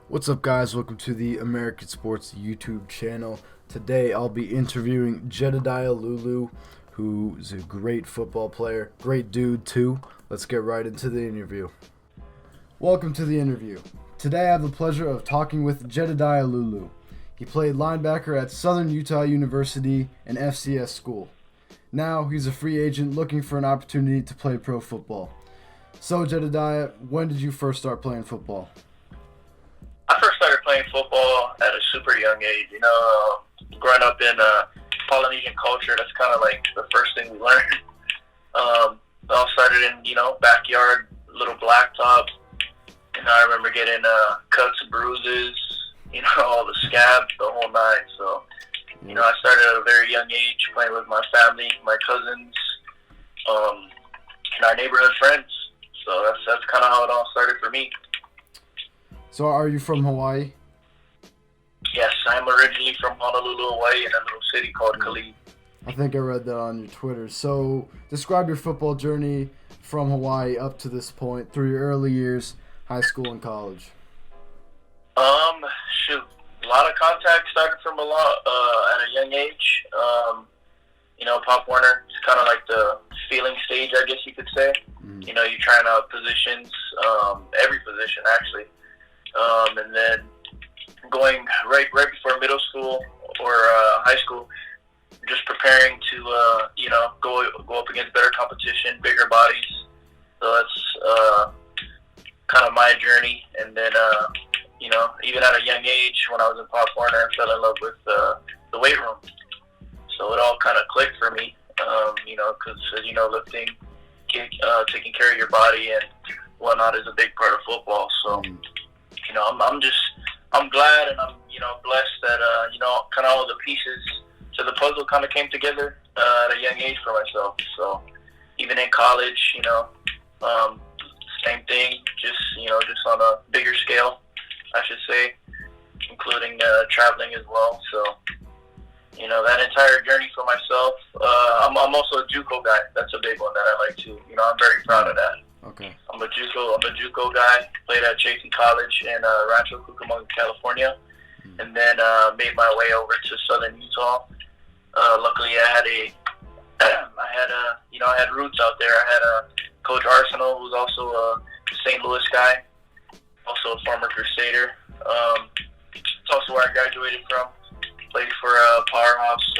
What's up, guys? Welcome to the American Sports YouTube channel. Today I'll be interviewing Jedadiah Lulu, who's a great football player, great dude too. Let's get right into the interview. Welcome to the interview. Today I have the pleasure of talking with Jedadiah Lulu. He played linebacker at Southern Utah University and FCS school. Now he's a free agent looking for an opportunity to play pro football. So Jedadiah, when did you first start playing football? I first started playing football at a super young age. Growing up in Polynesian culture, that's kind of like the first thing we learned. It all started in, backyard, little blacktop. I remember getting cuts, bruises, all the scabs, the whole nine. So, I started at a very young age playing with my family, my cousins, and our neighborhood friends. So that's kind of how it all started for me. So are you from Hawaii? Yes, I'm originally from Honolulu, Hawaii, in a little city called Kalihi. I think I read that on your Twitter. So describe your football journey from Hawaii up to this point through your early years, high school and college. A lot of contact started from at a young age. Pop Warner is kind of like the feeling stage, I guess you could say. You're trying out positions, every position actually. And then going right before middle school or high school, just preparing to go up against better competition, bigger bodies. So that's kind of my journey. And then even at a young age, when I was in Pop Warner, I fell in love with the weight room. So it all kind of clicked for me, because lifting, taking care of your body and whatnot is a big part of football. So. I'm glad and I'm, blessed that, kind of all the pieces to the puzzle kind of came together at a young age for myself. So even in college, same thing, just on a bigger scale, I should say, including traveling as well. So, that entire journey for myself, I'm also a JUCO guy. That's a big one that I like too. I'm very proud of that. Okay. I'm a JUCO guy. Played at Chasey College in Rancho Cucamonga, California, and then made my way over to Southern Utah. Luckily, I had roots out there. I had Coach Arsenal, who's also a St. Louis guy, also a former Crusader. It's also where I graduated from. Played for Powerhouse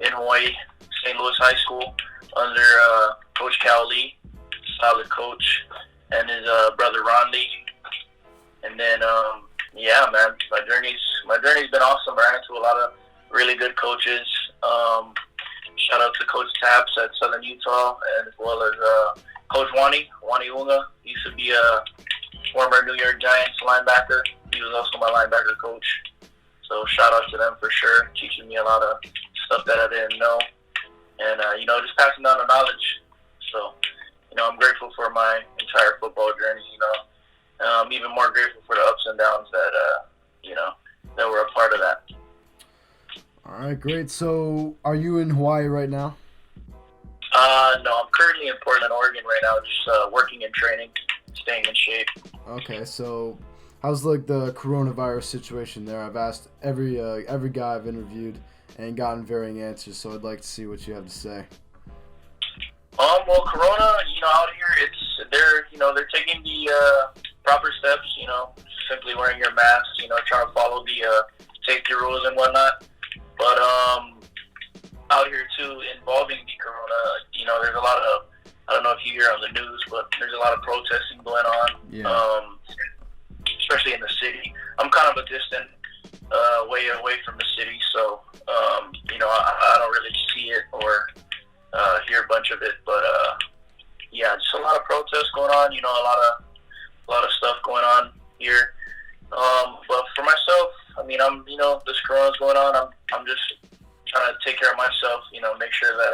in Hawaii, St. Louis High School, under Coach Cal Lee. Solid coach, and his brother Ron Lee. And then my journey's been awesome. I ran into a lot of really good coaches. Shout out to Coach Taps at Southern Utah, and as well as Coach Wani Unga. He used to be a former New York Giants linebacker. He was also my linebacker coach. So shout out to them for sure, teaching me a lot of stuff that I didn't know, and just passing down the knowledge. So. I'm grateful for my entire football journey. I'm even more grateful for the ups and downs that were a part of that. All right, great. So, are you in Hawaii right now? No, I'm currently in Portland, Oregon right now, just working and training, staying in shape. Okay, so how's the coronavirus situation there? I've asked every guy I've interviewed and gotten varying answers, so I'd like to see what you have to say. Well, Corona, out here, they're taking the proper steps, simply wearing your mask, trying to follow the safety rules and whatnot. But out here, too, involving the Corona, there's a lot of, I don't know if you hear on the news, but there's a lot of protesting going on, especially in the city. I'm kind of a distant way away from the city, so, I don't really see it or hear a bunch of it, but just a lot of protests going on. A lot of stuff going on here. But for myself, this corona's going on. I'm just trying to take care of myself. Make sure that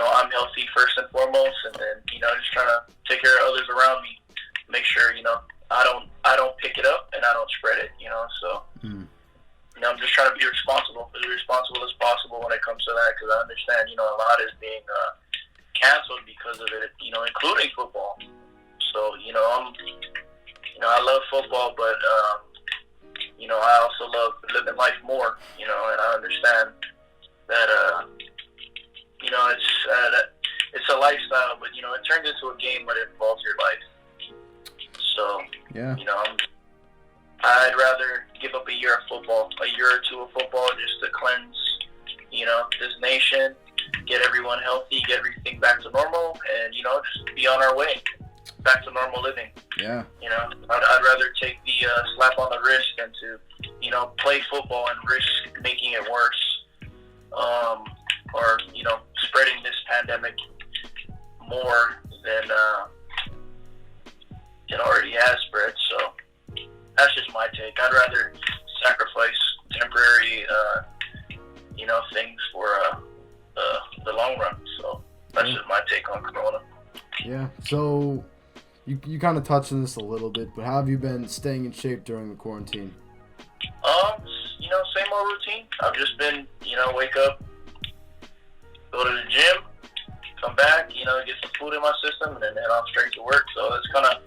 I'm healthy first and foremost, and then just trying to take care of others around me. Make sure I don't pick it up and I don't spread it. So. I'm just trying to be responsible as possible when it comes to that, because I understand, a lot is being canceled because of it, including football. So, I'm I love football, but I also love living life more. And I understand that it's a lifestyle, but it turns into a game when it involves your life. So Yeah. I'd rather give up a year of football, a year or two of football, just to cleanse, this nation, get everyone healthy, get everything back to normal, and just be on our way back to normal living. Yeah. I'd rather take the slap on the wrist than to play football and risk making it worse, or spreading this pandemic more than it already has spread. So that's just my take. I'd rather sacrifice temporary things for the long run. So that's just my take on Corona. Yeah. So you kind of touched on this a little bit, but how have you been staying in shape during the quarantine? Same old routine. I've just been, wake up, go to the gym, come back, get some food in my system, and then head off straight to work. So that's kind of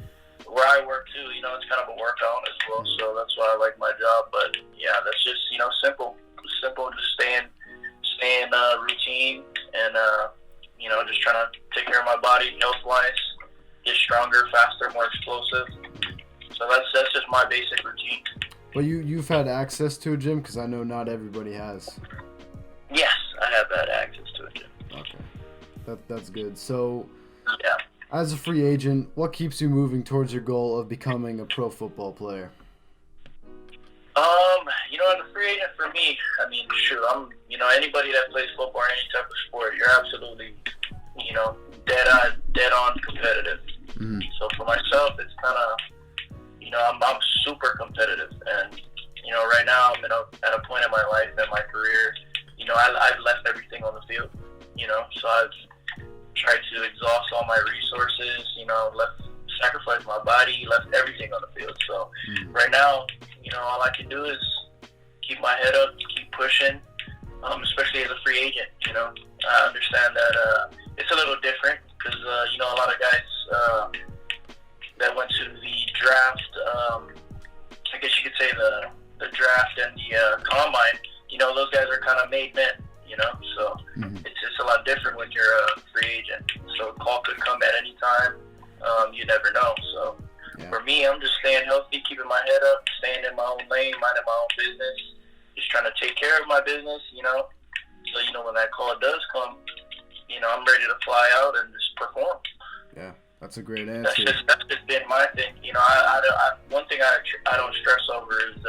where I work too. It's kind of a workout as well. So that's why I like my job. But yeah, that's just simple, just staying routine, and just trying to take care of my body health-wise, get stronger, faster, more explosive. So that's just my basic routine. Well, you've had access to a gym, because I know not everybody has. Yes, I have had access to a gym. Okay, that's good. So, yeah. As a free agent, what keeps you moving towards your goal of becoming a pro football player? As a free agent for me, I'm, anybody that plays football or any type of sport, you're absolutely, dead on competitive. Mm-hmm. So for myself, it's kind of, I'm super competitive, and right now I'm at a point in my life and my career, I've left everything on the field, so I've tried to exhaust all my resources, sacrifice my body, left everything on the field. So right now, all I can do is keep my head up, keep pushing, especially as a free agent. I understand that it's a little different because, a lot of guys that went to the draft, I guess you could say the draft and the combine, those guys are kind of made men, so it's just a lot different when you're a free agent. So a call could come at any time. You never know. So for me, I'm just staying healthy, keeping my head up, staying in my own lane, minding my own business, just trying to take care of my business, so, when that call does come, I'm ready to fly out and just perform. Yeah, that's a great answer. That's just been my thing. One thing I don't stress over is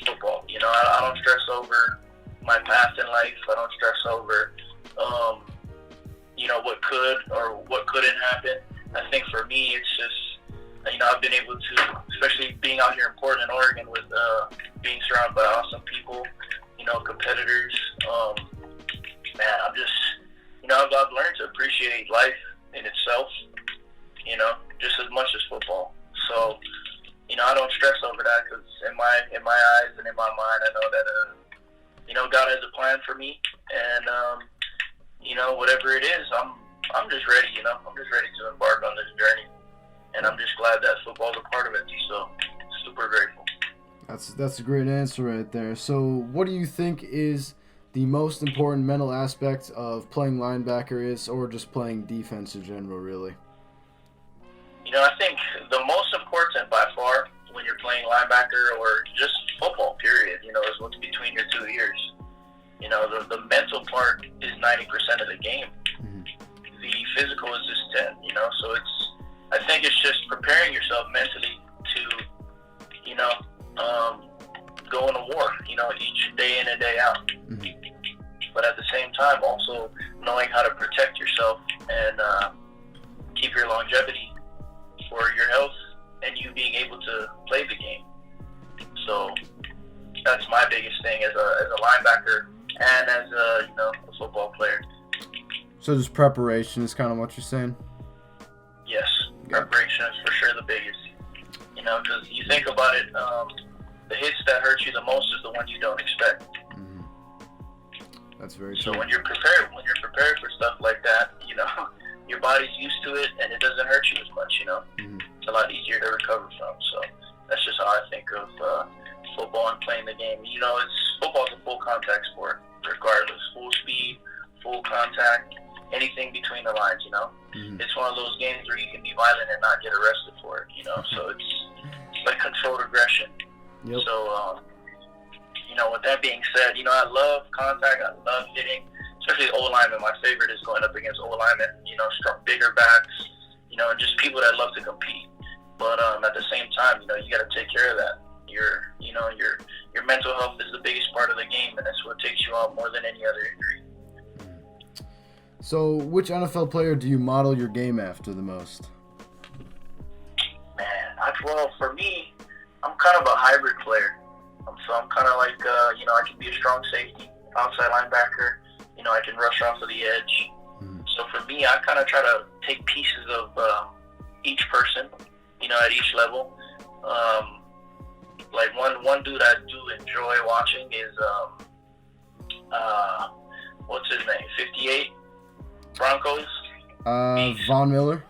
football. I don't stress over my past in life. I don't stress over, what could or what couldn't happen. I think for me, it's just, I've been able to, especially being out here in Portland, Oregon, with being surrounded by awesome people, competitors. I'm just, I've learned to appreciate life in itself, just as much as football. So, I don't stress over that because in my eyes and in my mind, I know that, God has a plan for me, and whatever it is, I'm just ready. I'm just ready to embark on this journey, and I'm just glad that football's a part of it. So, super grateful. That's a great answer right there. So, what do you think is the most important mental aspect of playing linebacker is, or just playing defense in general, really? I think the most important by far when you're playing linebacker or just football, period, is what's between your two ears. The mental part is 90% of the game. Mm-hmm. The physical is just 10, so I think it's just preparing yourself mentally to, go into war, each day in and day out. Mm-hmm. But at the same time, also knowing how to protect yourself and keep your longevity for your health and you being able to play the game. So that's my biggest thing as a linebacker and as a football player. So just preparation is kind of what you're saying? Yes, preparation is for sure the biggest. Because you think about it, the hits that hurt you the most is the ones you don't expect. Mm-hmm. That's very true. So when you're prepared for stuff like that, your body's used to it and it doesn't hurt you as much. Mm-hmm. it's a lot easier to recover from. So that's just how I think of football and playing the game. You know, football's a full contact sport, regardless, full speed, full contact, anything between the lines. You know, it's one of those games where you can be violent and not get arrested for it. You know, so it's like controlled aggression. Yep. So, you know, with that being said, you know, I love contact. I love hitting, especially O-linemen. My favorite is going up against O-linemen, you know, strong, bigger backs, you know, and just people that love to compete. But at the same time, you know, you got to take care of that. Your mental health is the biggest part of the game, and that's what takes you out more than any other injury. So, which NFL player do you model your game after the most? Man, well, for me, I'm kind of a hybrid player. So I'm kind of like, you know, I can be a strong safety, outside linebacker. You know, I can rush off of the edge. So for me, I kind of try to take pieces of each person, you know, at each level. Like one dude I do enjoy watching is, what's his name? 58 Broncos. Von Miller.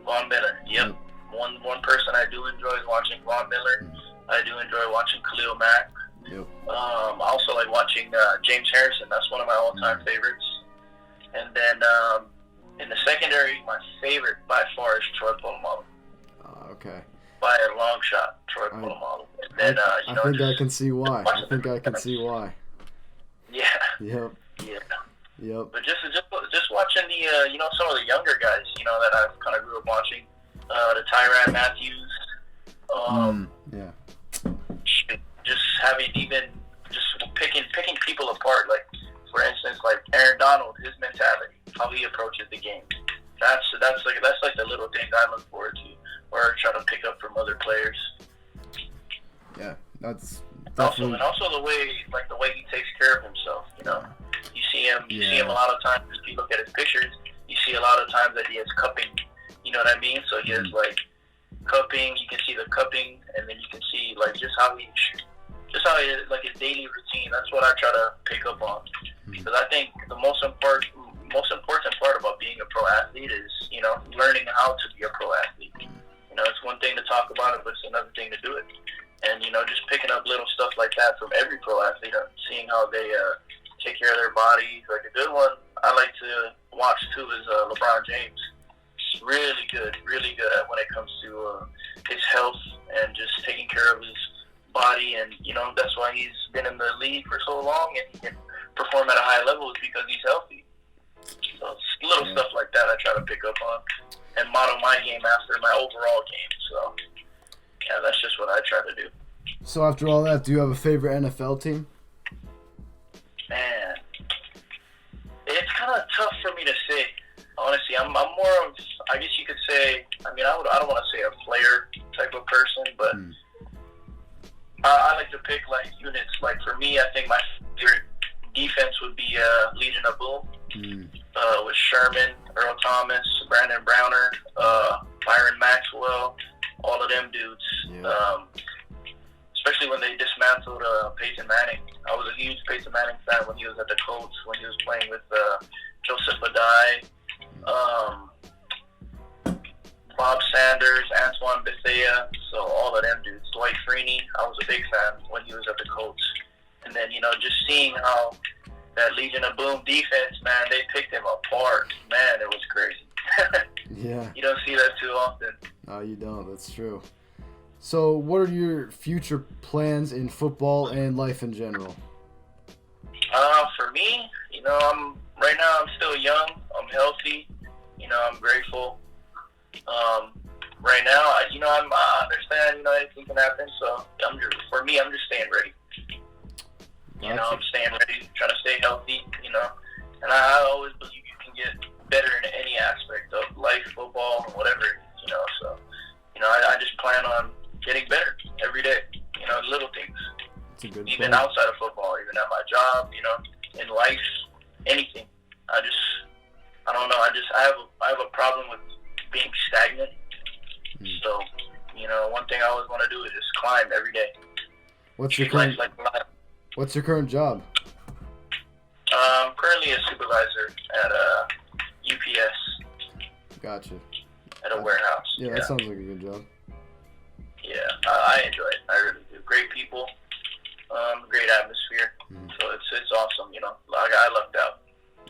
Von Miller. Yep. One person I do enjoy is watching Von Miller. I do enjoy watching Khalil Mack. Yep. I also like watching James Harrison. That's one of my all-time favorites. And then in the secondary, my favorite by far is Troy Polamalu. Okay. By a long shot, Troy Polamalu. And then, I think I can see why. I think I can see why. Yeah. Yep. Yeah. Yep. But just watching the you know, some of the younger guys, you know, that I've kind of grew up watching, the Tyrann Matthews. Yeah. Just having picking people apart. Like, for instance, like Aaron Donald, his mentality, how he approaches the game. That's like the little things I look forward to, or try to pick up from other players. Yeah, that's definitely. Also the way he takes care of himself. You know, you see him a lot of times. If you look at his pictures, you see a lot of times that he has cupping. You know what I mean? So he has like cupping. You can see the cupping, and then you can see like just how he like his daily routine. That's what I try to pick up on, because I think the most important part about being a pro athlete is, you know, learning how to be a pro athlete. You know, it's one thing to talk about it, but it's another thing to do it. And, you know, just picking up little stuff like that from every pro athlete, seeing how they take care of their bodies. Like a good one I like to watch too is LeBron James. He's really good at when it comes to his health and just taking care of his body. And, you know, that's why he's been in the league for so long and he can perform at a high level, is because he's healthy. So it's little stuff like that I try to pick up on and model my game after, my overall game. So, yeah, that's just what I try to do. So after all that, do you have a favorite NFL team? Man, it's kind of tough for me to say. Honestly, I'm more of, I guess you could say, I mean, I don't want to say a player type of person, but I like to pick like units. Like for me, I think my favorite defense would be Legion of Boom, with Sherman, Earl Thomas, Brandon Browner, Byron Maxwell, all of them dudes. Yeah. Especially when they dismantled Peyton Manning. I was a huge Peyton Manning fan when he was at the Colts, when he was playing with Joseph Adai, Bob Sanders, Antoine Bethea, so all of them dudes. Dwight Freeney, I was a big fan when he was at the Colts. And then, you know, just seeing how that Legion of Boom defense, man, they picked him apart. Man, it was crazy. Yeah. You don't see that too often. No, you don't. That's true. So what are your future plans in football and life in general? For me, you know, right now I'm still young. I'm healthy. You know, I'm grateful. Right now, you know, I understand, you know, anything can happen. So for me, I'm just staying ready. You know, I'm staying ready, trying to stay healthy, you know. And I always believe you can get better in any aspect of life, football, whatever, you know. So, you know, I just plan on getting better every day, you know, little things. That's a good even point. Outside of football, even at my job, you know, in life, anything. I don't know. I have a problem with being stagnant. So, you know, one thing I always want to do is just climb every day. What's your current job? I'm currently a supervisor at UPS. Gotcha. at a warehouse. Yeah, that sounds like a good job. Yeah, I enjoy it. I really do. Great people, great atmosphere. So it's awesome. I lucked out.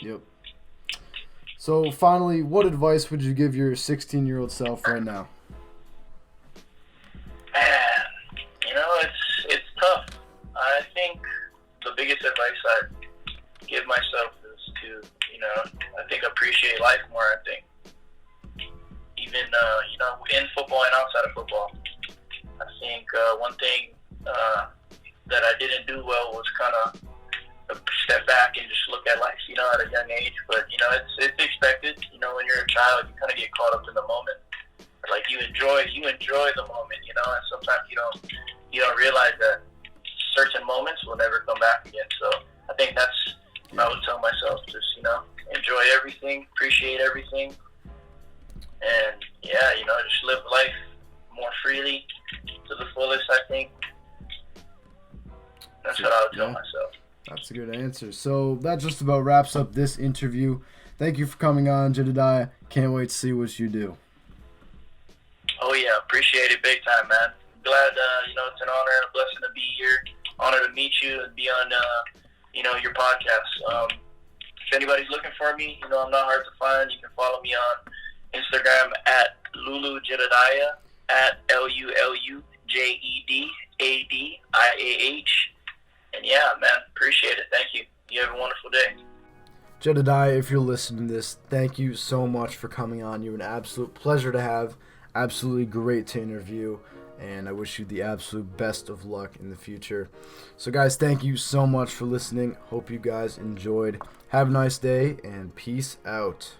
Yep. So finally, what advice would you give your 16-year-old self right now? Man, it's tough. I think the biggest advice I'd give myself is to, I think appreciate life more. I think even in football and outside of football. I think one thing that I didn't do well was kind of step back and just look at life, at a young age. But it's expected. When you're a child, you kind of get caught up in the moment. Like you enjoy the moment, and sometimes you don't realize that certain moments will never come back again. So I think that's what I would tell myself. Just enjoy everything, appreciate everything, and just live life more freely to the fullest. I think that's what I would tell myself. That's a good answer. So that just about wraps up this interview. Thank you for coming on, Jedadiah. Can't wait to see what you do. Oh yeah, appreciate it big time, man. Glad it's an honor and a blessing to be here. Honor to meet you and be on your podcast. If anybody's looking for me, I'm not hard to find. You can follow me on Instagram at Lulu Jedadiah, at LuluJedadiah. And yeah, man, appreciate it. Thank you. You have a wonderful day. Jedadiah, if you're listening to this, thank you so much for coming on. You're an absolute pleasure to have. Absolutely great to interview. And I wish you the absolute best of luck in the future. So guys, thank you so much for listening. Hope you guys enjoyed. Have a nice day and peace out.